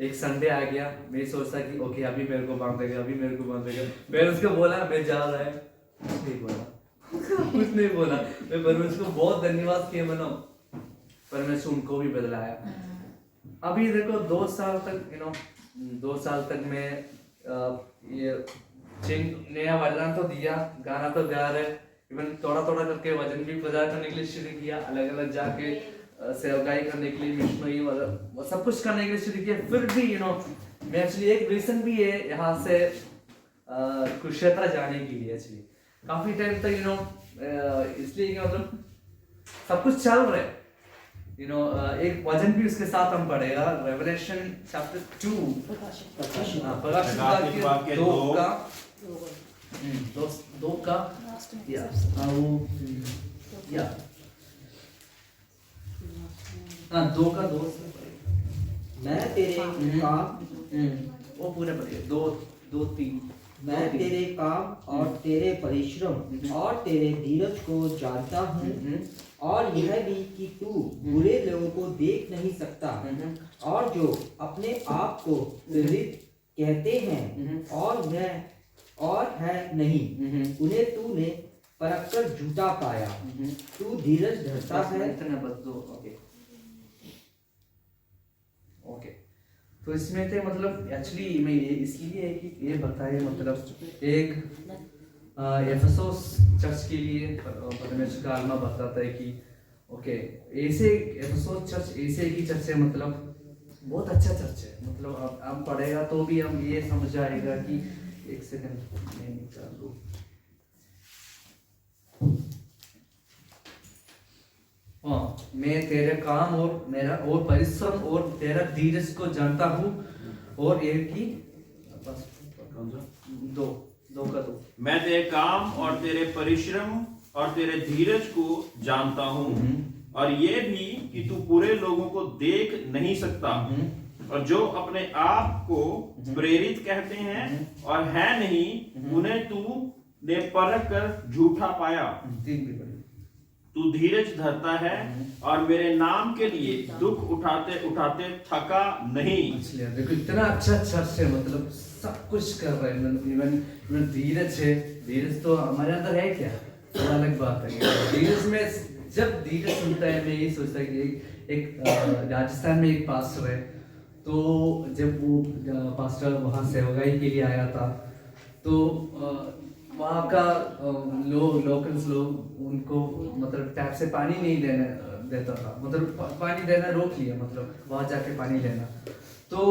एक संडे आ गया, मैं सोचता कि ओके अभी मेरे को बांधेगा, अभी मेरे को बांधेगा। मैंने उसको बोला मैं जा रहा है, कुछ नहीं बोला। मैं परमेश्वर को बहुत धन्यवाद किया मनो, परमेश्वर उनको भी बदलाया। अभी देखो 2 साल तक यू नो 2 साल तक मैं ये नया वरदान तो दिया, गाना तो गा रहे, इवन थोड़ा करके वजन भी प्रचार करने के लिए शुरू किया, अलग अलग जाके सेवकाई करने के लिए, मिशनरी सब कुछ करने के लिए शुरू किया। फिर भी यू नो मैं एक्चुअली एक रीजन भी है यहाँ से कुरुक्षेत्र जाने के लिए। एक्चुअली काफी टाइम तक यू नो इसलिए कि मतलब सब कुछ चल रहा है, यू नो एक वचन भी उसके साथ हम पढ़ेगा, रेवलेशन चैप्टर 2 प्रकाशित वाक्य 2 का 2 का हाँ 2 का 2 से मैं तेरे काम वो पूरे पढ़िए 2 3 मैं तेरे काम और तेरे परिश्रम और तेरे धीरज को जानता हूँ, और यह भी कि तू बुरे लोगों को देख नहीं सकता, और जो अपने आप को प्रेरित कहते हैं और है नहीं, उन्हें तूने परखकर झूठा पाया। तू धीरज धरता है। ओके तो इसमें थे मतलब एक्चुअली मैं ये इसलिए कि ये बताए मतलब एक एफेसोस चर्च के लिए परमेश्वर का आत्मा बताता है कि ओके ऐसे एफेसोस चर्च ऐसे की चर्च है, मतलब बहुत अच्छा चर्च है। मतलब अब हम पढ़ेगा तो भी हम ये समझ आएगा कि एक सेकंड मैं निकाल दूं। मैं तेरे काम और मेरा और परिश्रम और तेरा धीरज को जानता हूँ, और एक ही बस कौन सा? दो का दो। मैं तेरे काम और तेरे परिश्रम और तेरे धीरज को जानता हूँ, और ये भी कि तू बुरे लोगों को देख नहीं सकता, और जो अपने आप को प्रेरित कहते हैं और है नहीं, उन्हें तू ने परख कर झूठा पाया। तू धीरज धरता है और मेरे नाम के लिए दुख उठाते उठाते थका नहीं। इसलिए देखो इतना अच्छा से मतलब सब कुछ कर रहे हैं, इवन धीरज है। धीरज तो हमारे अंदर है क्या, तो अलग बात है। धीरज में जब धीरज सुनता है, मैं यही सोचता कि एक राजस्थान में एक पास्टर है, तो जब वो पास्टर वहाँ सेवकाई के लिए आया था, तो वहाँ का लोकल्स लोग उनको मतलब टैप से पानी नहीं देता था, मतलब पानी देना रोक लिया, मतलब वहाँ जाके पानी लेना। तो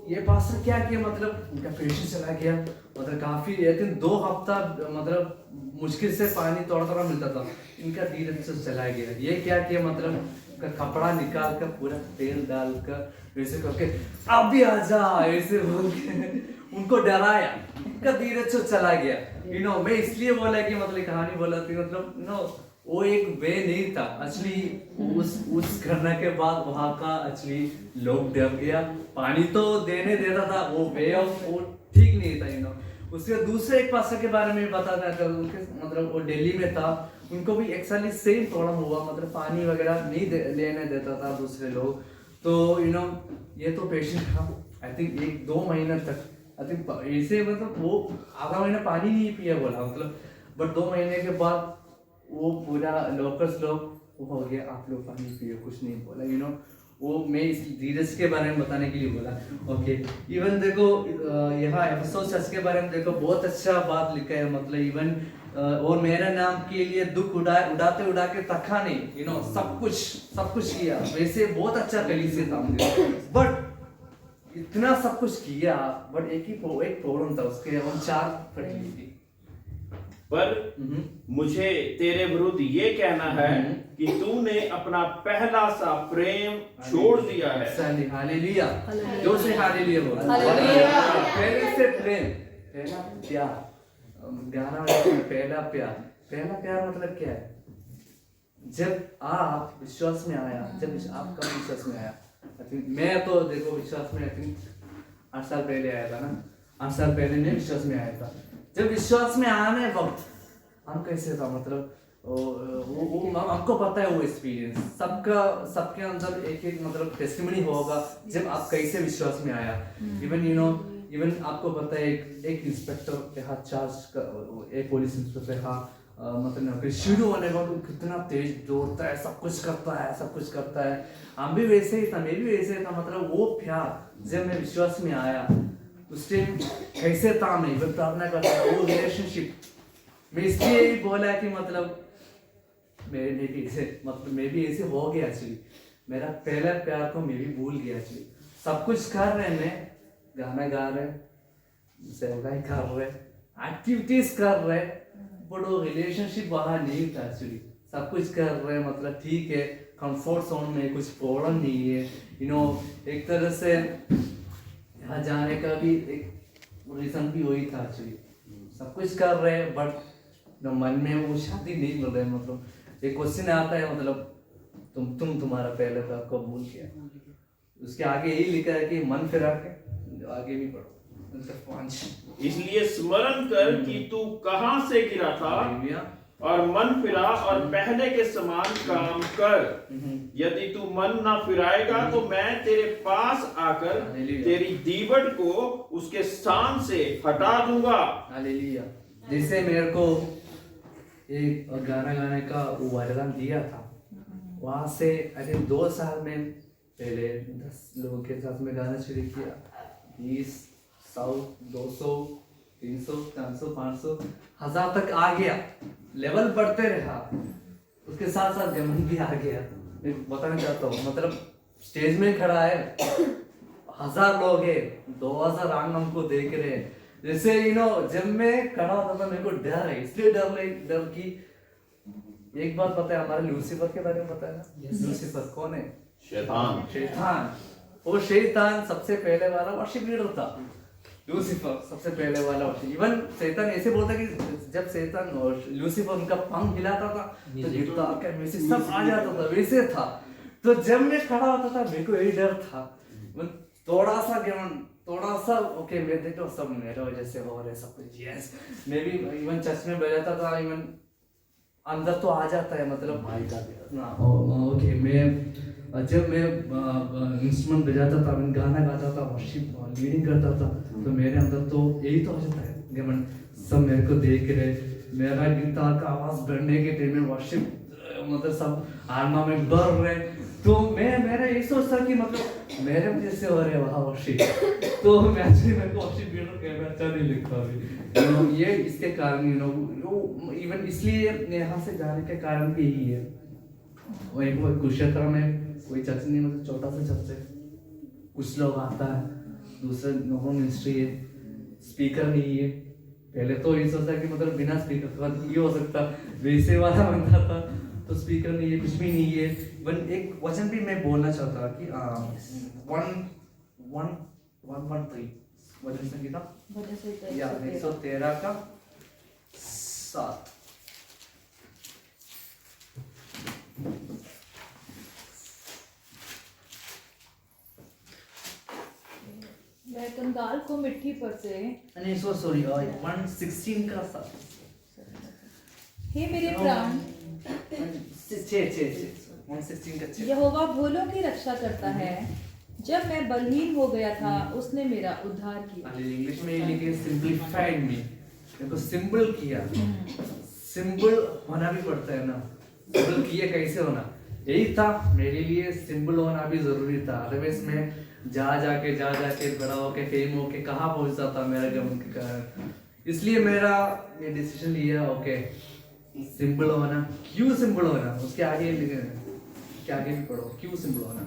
ये पास्टर क्या किया, मतलब उनका पेशेंस चला गया, मतलब काफी लेकिन 2 हफ्ता मतलब मुश्किल से पानी थोड़ा मिलता था, इनका धीरज से चला गया। ये क्या किया, मतलब कपड़ा निकाल कर पूरा तेल डालकर वैसे करके अभी आजा ऐसे बोल के उनको डराया, उनका धीरज से चला गया। मैं इसलिए बोला कि मतलब कहानी बोला थी, मतलब वो एक वे नहीं था एक्चुअली। उस घटना के बाद वहाँ का एक्चुअली लोग डर गया, पानी तो देने देता था, वो वे वो ठीक नहीं था। उसके दूसरे एक पास्टर के बारे में बताना था, उनके मतलब वो दिल्ली में था, उनको भी एक्चुअली सेम प्रॉब्लम हुआ, मतलब पानी वगैरह नहीं लेने देता था दूसरे लोग। तो ये तो पेशेंट था, आई थिंक 1-2 महीने तक, आई थिंक ऐसे मतलब वो आधा महीना पानी नहीं पिया बोला, मतलब बट 2 महीने के बाद वो पूरा लोकल्स लोग वो हो गया, आप लोग पानी पिए, कुछ नहीं बोला। वो मैं इस धीरज के बारे में बताने के लिए बोला। ओके, इवन देखो यहाँ एफेसोस चर्च के बारे में देखो, बहुत अच्छा बात लिखा है, मतलब इवन और मेरे नाम के लिए दुख उड़ाते उड़ाके थका नहीं, सब कुछ किया। वैसे बहुत अच्छा कलीसिया था, बट इतना सब कुछ किया, बट एक प्रॉब्लम था उसके, हम 4 पढ़ी थी। पर मुझे तेरे विरुद्ध ये कहना है कि तूने अपना पहला सा प्रेम छोड़ दिया है। हालेलुया, जोर से हालेलुया बोलो। पहले से प्रेम, पहला प्यार, गाना में पहला प्यार मतलब क्या है? जब आप विश्वास में आया, जब आपका विश्वास में आया, मैं तो देखो विश्वास में 8 साल पहले आया था ना, 8 साल पहले मैं विश्वास में आया था। जब विश्वास में आने वक्त हम कैसे था, मतलब वो हमको पता है वो एक्सपीरियंस सबके अंदर एक मतलब टेस्टिमनी होगा जब आप कैसे विश्वास में आया। इवन आपको पता है एक इंस्पेक्टर यहाँ चार्ज एक पुलिस इंस्पेक्टर यहाँ मतलब शुरू होने का कितना तेज दौड़ता है, सब कुछ करता है। हम भी वैसे ही था, मैं भी वैसे था, मतलब वो प्यार जब मैं विश्वास में आया उस टाइम कैसे था, मैं प्रार्थना करता था, वो रिलेशनशिप मैं इसलिए ही बोला कि मतलब मैं भी ऐसे हो गया एक्चुअली। मेरा पहला प्यार को मैं भी भूल गया एक्चुअली। सब कुछ कर रहे, मैं गाना गा रहे, सेवकाई कर रहे, एक्टिविटीज कर रहे, बट वो रिलेशनशिप वहाँ नहीं था एक्चुअली। सब कुछ कर रहे, मतलब ठीक है, कंफर्ट जोन में कुछ प्रॉब्लम नहीं है। एक तरह से यहाँ जाने का भी एक रीजन भी वही था एक्चुअली। सब कुछ कर रहे बट मन में वो शादी नहीं मिल रहे, मतलब एक क्वेश्चन आता है, मतलब तुम्हारा पहले प्यार को भूल गया। उसके आगे यही लिखा है कि मन फिरा के आगे भी बढ़ो। इसलिए स्मरण कर कि तू कहां से गिरा था और मन फिरा और पहले के समान काम कर। यदि तू मन ना फिराएगा तो मैं तेरे पास आकर तेरी दीवट को उसके स्थान से हटा दूंगा। हालेलुया। जैसे मेरे को एक गाना गाने का वरदान दिया था, वहां से आई थिंक 2 साल में पहले 10 लोगों के साथ में गाना शुरू किया। 20, 100, 200, 300, 400, 500, 1000 तक आ गया। लेवल बढ़ते रहा, उसके साथ साथ जमन भी आ गया। मैं बताना चाहता हूँ, मतलब स्टेज में खड़ा है, 1000 लोग है, 2000 आंग हमको देख रहे हैं। जैसे जब मैं खड़ा होता था मेरे को डर है, इसलिए डर की एक बात पता है, हमारे लूसीफर के बारे में पता है ना? लूसीफर कौन है? शैतान। वो शैतान सबसे पहले वाला वर्शिप लीडर था, लूसीफर सबसे पहले वाला वर्शिप। इवन शैतान ऐसे बोलता कि जब शैतान और लूसीफर उनका पंख हिलाता था तो गिरता क्या वैसे सब आ जाता था, वैसे था। तो जब मैं खड़ा होता था मेरे को यही डर था, थोड़ा सा ज्ञान थोड़ा सा ओके मैं देखो सब मेरे वजह से हो रहे सब कुछ। यस मैं भी इवन चर्च में बजाता था, इवन अंदर तो आ जाता है मतलब ओके। मैं जब मैं इंस्ट्रूमेंट बजाता था, मैं गाना गाता था, वर्शिप लीडिंग करता था, तो मेरे अंदर तो यही तो आ जाता है कि मन सब मेरे को देख रहे, मेरा गिटार का आवाज बढ़ने के टाइम में वर्शिप मतलब सब आत्मा में बढ़ रहे, तो मेरा यही सोचता कि मतलब मेरे वजह से हो रहे वहाँ वर्शिप। तो मैं एक्चुअली मेरे को वर्शिप लीडर कहना अच्छा नहीं लगता अभी। ये इसके कारण इवन इसलिए यहाँ से जाने के कारण भी यही है। वही कुरुक्षेत्र में कोई चर्च नहीं, मतलब छोटा सा चर्च है, कुछ लोग आता है, दूसरे लोगों मिनिस्ट्री है, स्पीकर नहीं है। पहले तो ये सोचता कि मतलब बिना स्पीकर का ये हो सकता, वैसे वाला बनता था, तो स्पीकर नहीं है, कुछ भी नहीं है। एक वचन भी मैं बोलना चाहता कि 113 वचन संगीता 113 का 7। वह कंगाल को मिट्टी पर से नहीं सॉरी 116 का 7। हे मेरे प्राण 116 का 6। यहोवा भूलों की रक्षा करता है, जब मैं बलहीन हो गया था उसने मेरा उद्धार किया। इंग्लिश में लिखे सिंपलीफाइड मी, देखो सिंपल किया, सिंपल होना भी पड़ता है ना, सिंपल किए कैसे होना, यही था मेरे लिए, सिंपल होना भी जरूरी था। अदरवाइज मैं जाके बड़ा होके फेम होके कहाँ पहुंचता था मेरा गम के कारण। इसलिए ये डिसीजन लिया ओके सिंपल होना। क्यों सिंपल होना, उसके आगे भी पढ़ो, क्यों सिंपल होना।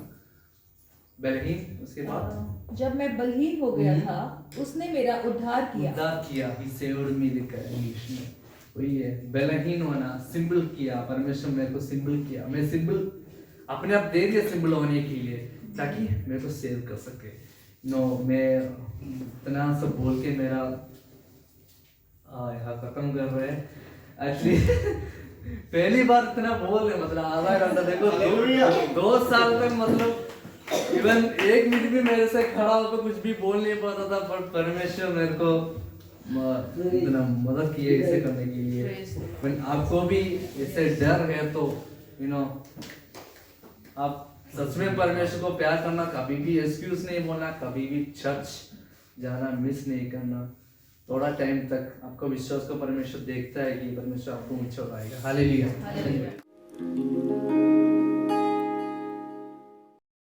बलहीन, उसके बाद जब मैं बलहीन हो गया था उसने मेरा उद्धार किया। ही सेव्ड मी लिखा है इंग्लिश में, वही है बलहीन होना, सिंपल किया, परमेश्वर मेरे को सिंपल किया। मैं सिंपल अपने आप दे दिया सिंपल होने के लिए ताकि मेरे को सेव कर सके। मैं इतना सब बोल के मेरा यहाँ खत्म कर रहे हैं एक्चुअली। पहली बार इतना बोल रहे, मतलब आधा घंटा, देखो 2 साल तक मतलब इवन 1 मिनट भी मेरे से खड़ा होकर कुछ भी बोल नहीं पाता था, पर परमेश्वर मेरे को इतना मदद की है इसे करने के लिए। आपको भी इससे डर है तो आप सच में परमेश्वर को प्यार करना, कभी भी एक्सक्यूज नहीं बोलना, कभी भी चर्च जाना मिस नहीं करना। थोड़ा टाइम तक आपको विश्वास को परमेश्वर देखता है कि परमेश्वर आपको ऊंचा उठाएगा। हालेलुया।